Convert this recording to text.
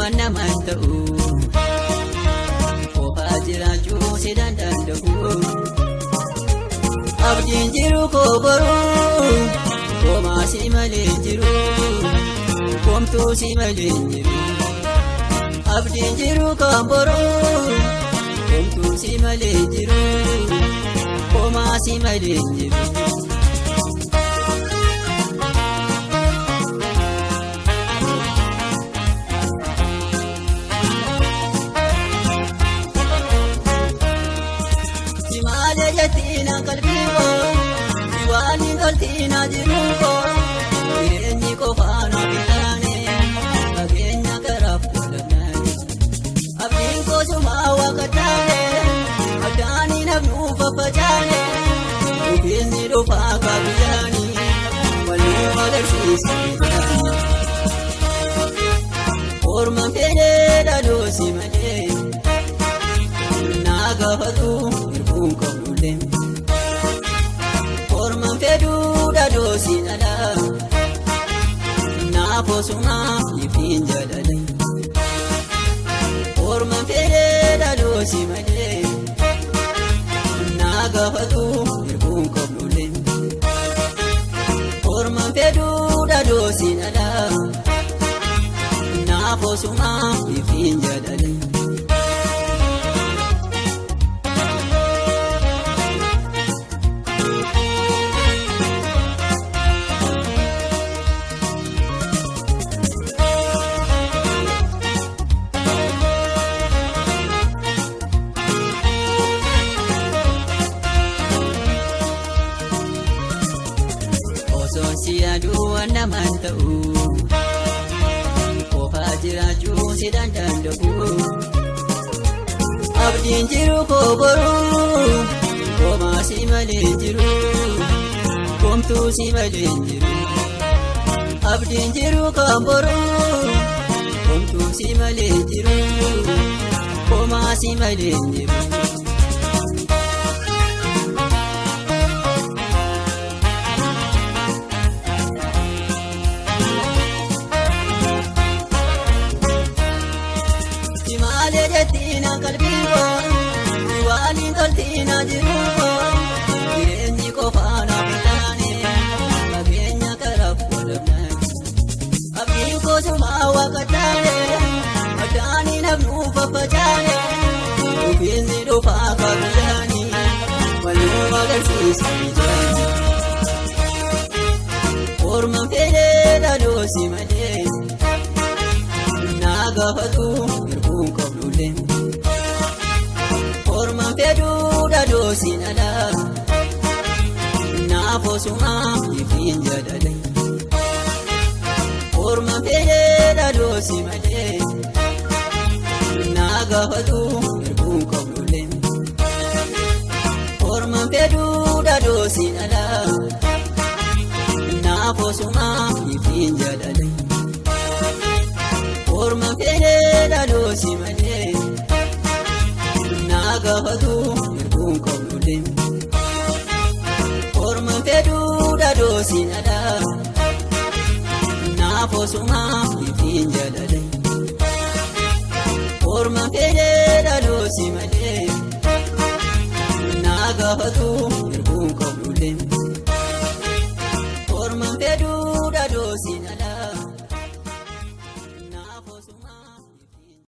waan namaan ta'u qofaa jiraachuu si danda'u. Abdiin jiru koo boruu komaa si malee jiru komtuu si malee jiru. Abdiin jiru kan boruu komtuu si malee jiru komaa si malee jiru. Tina kalbiiko, diwaani kaltina jiruko, jireenyi kofaana bitaane, fageenya karaaf godhamne. Abdiin koosumaa waaqataane, addaani nafnuu faffacaane, dhufiinsi dhufaa kaabiyyaani, walii agarsiisa bitaane. Orma fedhee dhaaloosi malee, naa gaafatu hirbuun qabu. Orman fedhuu dhaaloosi dhala naafosuma ifiin jaalala. Orman fedhee dhaaloosi malee naa gaafatu hirbuun qabnulle. Orman fedhuu dhaaloosi dhala naafosuma ifiin jaalala. Siyaaduu waan namaan ta'u qofaa jiraachuu si danda'u. Abdiin jiru koo boruu komaa si malee jiru komtuu si malee jiru. Abdiin jiru kan boruu komtuu si malee jiru komaa si malee jiru. Tina kalbiiko, diwaani kaltina jiruko, jireenyi kofaana bitaane, fageenya karaaf godhamne. Abdiin koosumaa waaqataane, addaani nafnuu faffacaane, dhufiinsi dhufaa kaabiyyaani, walii agarsiisa bitaane. Orman fedhee dhaaloosi malee, naa gaafatu hirbuun qabu. Orman fedhuu dhaaloosi dhala naafosuma ifiin jaalala. Orman fedhee dhaaloosi malee naa gaafatu hirbuun qabnulle. Orman fedhuu dhaaloosi dhala naafosuma ifiin jaalala. Orman fedhee dhaaloosi malee naa gaafatu hirbuun qabnulle. Orman fedhuu dhaaloosi dhala naafosuma ifiin jaalala. Orman fedhee dhaaloosi malee naa gaafatu hirbuun qabnulle.